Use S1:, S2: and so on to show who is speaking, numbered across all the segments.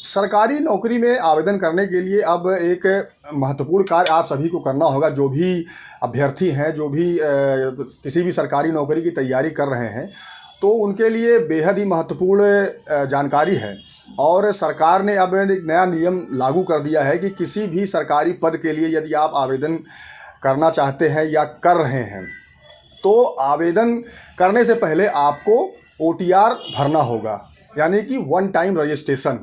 S1: सरकारी नौकरी में आवेदन करने के लिए अब एक महत्वपूर्ण कार्य आप सभी को करना होगा। जो भी अभ्यर्थी हैं, जो भी किसी भी सरकारी नौकरी की तैयारी कर रहे हैं, तो उनके लिए बेहद ही महत्वपूर्ण जानकारी है। और सरकार ने अब एक नया नियम लागू कर दिया है कि किसी भी सरकारी पद के लिए यदि आप आवेदन करना चाहते हैं या कर रहे हैं, तो आवेदन करने से पहले आपको OTR भरना होगा, यानी कि वन टाइम रजिस्ट्रेशन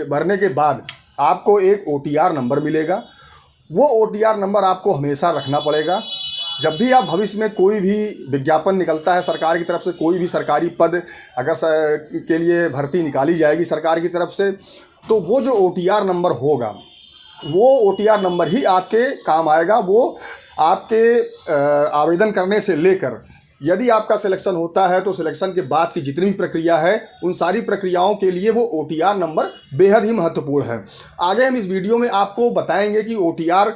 S1: भरने के बाद आपको एक OTR नंबर मिलेगा। वो OTR नंबर आपको हमेशा रखना पड़ेगा। जब भी आप भविष्य में कोई भी विज्ञापन निकलता है सरकार की तरफ से, कोई भी सरकारी पद अगर के लिए भर्ती निकाली जाएगी सरकार की तरफ से, तो वो जो OTR नंबर होगा, वो OTR नंबर ही आपके काम आएगा। वो आपके आवेदन करने से लेकर यदि आपका सिलेक्शन होता है तो सिलेक्शन के बाद की जितनी भी प्रक्रिया है, उन सारी प्रक्रियाओं के लिए वो OTR नंबर बेहद ही महत्वपूर्ण है। आगे हम इस वीडियो में आपको बताएंगे कि OTR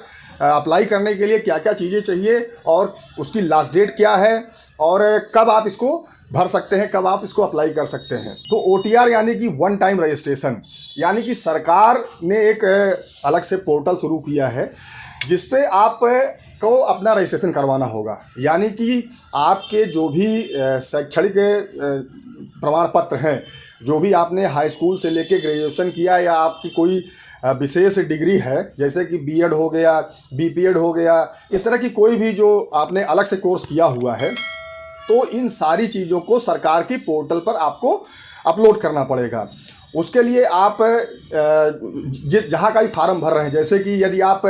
S1: अप्लाई करने के लिए क्या क्या चीज़ें चाहिए और उसकी लास्ट डेट क्या है और कब आप इसको भर सकते हैं, कब आप इसको अप्लाई कर सकते हैं। तो OTR यानी कि वन टाइम रजिस्ट्रेशन, यानी कि सरकार ने एक अलग से पोर्टल शुरू किया है जिस पे आप को अपना रजिस्ट्रेशन करवाना होगा। यानी कि आपके जो भी शैक्षणिक प्रमाण पत्र हैं, जो भी आपने हाई स्कूल से लेके ग्रेजुएशन किया या आपकी कोई विशेष डिग्री है, जैसे कि B.Ed हो गया, B.Ped हो गया, इस तरह की कोई भी जो आपने अलग से कोर्स किया हुआ है, तो इन सारी चीज़ों को सरकार की पोर्टल पर आपको अपलोड करना पड़ेगा। उसके लिए आप जहाँ का भी फार्म भर रहे हैं, जैसे कि यदि आप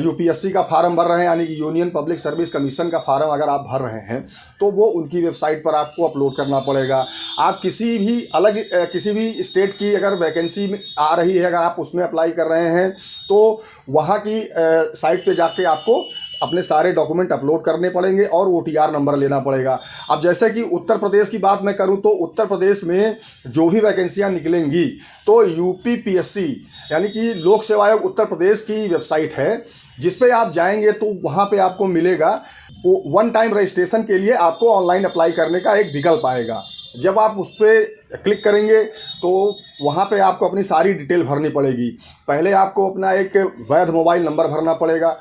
S1: UPSC का फार्म भर रहे हैं, यानी कि यूनियन पब्लिक सर्विस कमीशन का फार्म अगर आप भर रहे हैं, तो वो उनकी वेबसाइट पर आपको अपलोड करना पड़ेगा। आप किसी भी स्टेट की अगर वैकेंसी में आ रही है, अगर आप उसमें अप्लाई कर रहे हैं, तो वहाँ की साइट पे जाके आपको अपने सारे डॉक्यूमेंट अपलोड करने पड़ेंगे और OTR नंबर लेना पड़ेगा। अब जैसे कि उत्तर प्रदेश की बात मैं करूं, तो उत्तर प्रदेश में जो भी वैकेंसियां निकलेंगी, तो UPPSC यानी कि लोक सेवा आयोग उत्तर प्रदेश की वेबसाइट है, जिस पे आप जाएंगे तो वहां पे आपको मिलेगा वन टाइम रजिस्ट्रेशन के लिए आपको ऑनलाइन अप्लाई करने का एक विकल्प आएगा। जब आप उस पर क्लिक करेंगे तो वहाँ पे आपको अपनी सारी डिटेल भरनी पड़ेगी। पहले आपको अपना एक वैध मोबाइल नंबर भरना पड़ेगा,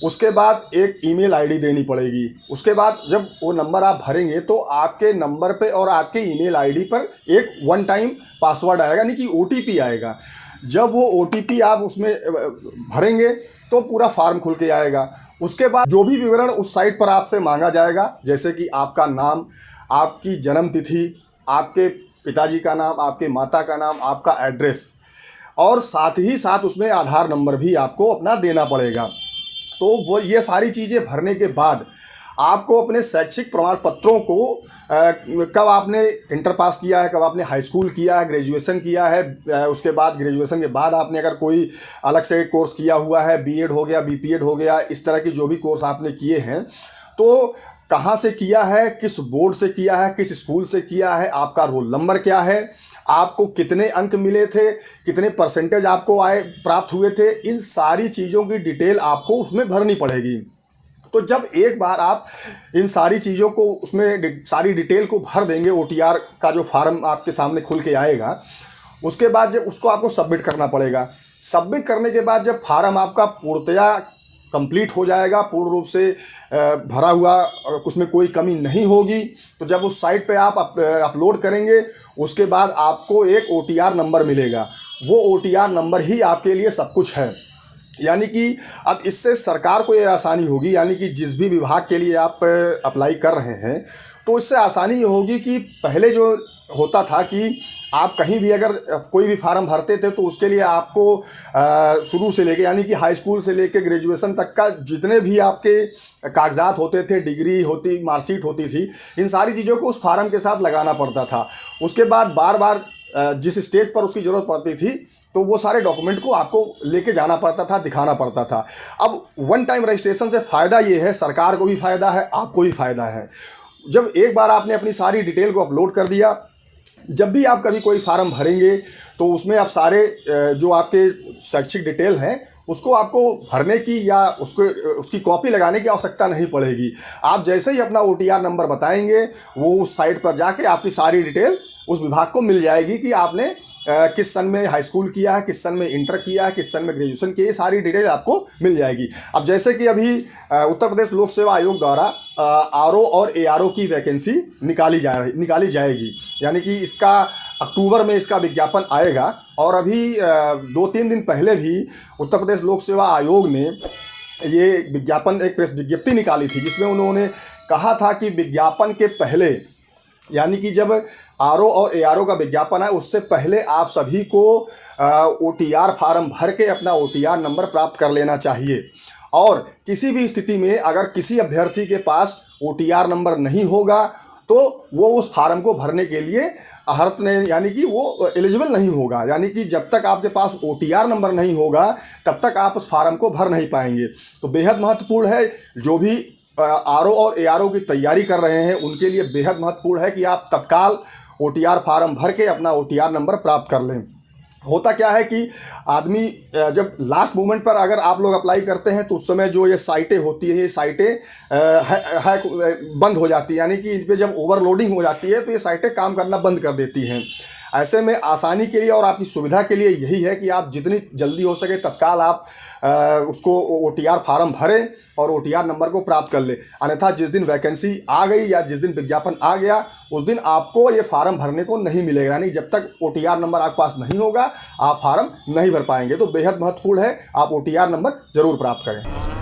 S1: उसके बाद एक ईमेल आईडी देनी पड़ेगी। उसके बाद जब वो नंबर आप भरेंगे तो आपके नंबर पे और आपके ईमेल आईडी पर एक वन टाइम पासवर्ड आएगा, यानी कि OTP आएगा। जब वो OTP आप उसमें भरेंगे तो पूरा फार्म खुल के आएगा। उसके बाद जो भी विवरण उस साइट पर आपसे मांगा जाएगा, जैसे कि आपका नाम, आपकी जन्म तिथि, आपके पिताजी का नाम, आपके माता का नाम, आपका एड्रेस, और साथ ही साथ उसमें आधार नंबर भी आपको अपना देना पड़ेगा। तो वो ये सारी चीज़ें भरने के बाद आपको अपने शैक्षिक प्रमाण पत्रों को कब आपने इंटर पास किया है, कब आपने हाई स्कूल किया है, ग्रेजुएशन किया है, उसके बाद ग्रेजुएशन के बाद आपने अगर कोई अलग से कोर्स किया हुआ है, B.Ed हो गया, B.Ped हो गया, इस तरह की जो भी कोर्स आपने किए हैं, तो कहाँ से किया है, किस बोर्ड से किया है, किस स्कूल से किया है, आपका रोल नंबर क्या है, आपको कितने अंक मिले थे, कितने परसेंटेज आपको प्राप्त हुए थे, इन सारी चीज़ों की डिटेल आपको उसमें भरनी पड़ेगी। तो जब एक बार आप इन सारी चीज़ों को उसमें सारी डिटेल को भर देंगे, OTR का जो फार्म आपके सामने खुल के आएगा, उसके बाद जब उसको आपको सबमिट करना पड़ेगा। सबमिट करने के बाद जब फार्म आपका पूर्णतया कंप्लीट हो जाएगा, पूर्ण रूप से भरा हुआ, उसमें कोई कमी नहीं होगी, तो जब उस साइट पे आप अपलोड करेंगे, उसके बाद आपको एक OTR नंबर मिलेगा। वो OTR नंबर ही आपके लिए सब कुछ है। यानी कि अब इससे सरकार को ये आसानी होगी, यानी कि जिस भी विभाग के लिए आप अप्लाई कर रहे हैं, तो इससे आसानी ये होगी कि पहले जो होता था कि आप कहीं भी अगर कोई भी फार्म भरते थे तो उसके लिए आपको शुरू से लेके, यानी कि हाई स्कूल से लेके ग्रेजुएशन तक का जितने भी आपके कागजात होते थे, डिग्री होती, मार्कशीट होती थी, इन सारी चीज़ों को उस फार्म के साथ लगाना पड़ता था। उसके बाद बार बार जिस स्टेज पर उसकी ज़रूरत पड़ती थी, तो वो सारे डॉक्यूमेंट को आपको लेके जाना पड़ता था, दिखाना पड़ता था। अब वन टाइम रजिस्ट्रेशन से फ़ायदा ये है, सरकार को भी फ़ायदा है, आपको भी फ़ायदा है। जब एक बार आपने अपनी सारी डिटेल को अपलोड कर दिया, जब भी आप कभी कोई फार्म भरेंगे तो उसमें आप सारे जो आपके शैक्षिक डिटेल हैं उसको आपको भरने की या उसकी कॉपी लगाने की आवश्यकता नहीं पड़ेगी। आप जैसे ही अपना OTR नंबर बताएंगे, वो उस साइट पर जाके आपकी सारी डिटेल उस विभाग को मिल जाएगी कि आपने किस सन में हाई स्कूल किया है, किस सन में इंटर किया है, किस सन में ग्रेजुएशन किया है, सारी डिटेल आपको मिल जाएगी। अब जैसे कि अभी उत्तर प्रदेश लोक सेवा आयोग द्वारा आरओ और एआरओ की वैकेंसी निकाली जाएगी, यानी कि इसका अक्टूबर में इसका विज्ञापन आएगा। और अभी 2-3 दिन पहले भी उत्तर प्रदेश लोक सेवा आयोग ने ये विज्ञापन, एक प्रेस विज्ञप्ति निकाली थी, जिसमें उन्होंने कहा था कि विज्ञापन के पहले, यानी कि जब आरओ और एआरओ का विज्ञापन है उससे पहले आप सभी को ओटीआर फार्म भर के अपना ओटीआर नंबर प्राप्त कर लेना चाहिए। और किसी भी स्थिति में अगर किसी अभ्यर्थी के पास ओटीआर नंबर नहीं होगा तो वो उस फार्म को भरने के लिए अर्हत नहीं, यानी कि वो एलिजिबल नहीं होगा। यानी कि जब तक आपके पास ओटीआर नंबर नहीं होगा तब तक आप उस फार्म को भर नहीं पाएंगे। तो बेहद महत्वपूर्ण है, जो भी आरओ और एआरओ की तैयारी कर रहे हैं उनके लिए बेहद महत्वपूर्ण है कि आप तत्काल ओटीआर फार्म भर के अपना ओटीआर नंबर प्राप्त कर लें। होता क्या है कि आदमी जब लास्ट मोमेंट पर अगर आप लोग अप्लाई करते हैं तो उस समय जो ये साइटें होती है, ये साइटें बंद हो जाती है, यानी कि इन पर जब ओवरलोडिंग हो जाती है तो ये साइटें काम करना बंद कर देती हैं। ऐसे में आसानी के लिए और आपकी सुविधा के लिए यही है कि आप जितनी जल्दी हो सके तत्काल आप उसको ओटीआर फार्म भरें और ओटीआर नंबर को प्राप्त कर लें। अन्यथा जिस दिन वैकेंसी आ गई या जिस दिन विज्ञापन आ गया उस दिन आपको ये फार्म भरने को नहीं मिलेगा, यानी जब तक ओटीआर नंबर आपके पास नहीं होगा आप फार्म नहीं भर पाएंगे। तो बेहद महत्वपूर्ण है, आप ओटीआर नंबर ज़रूर प्राप्त करें।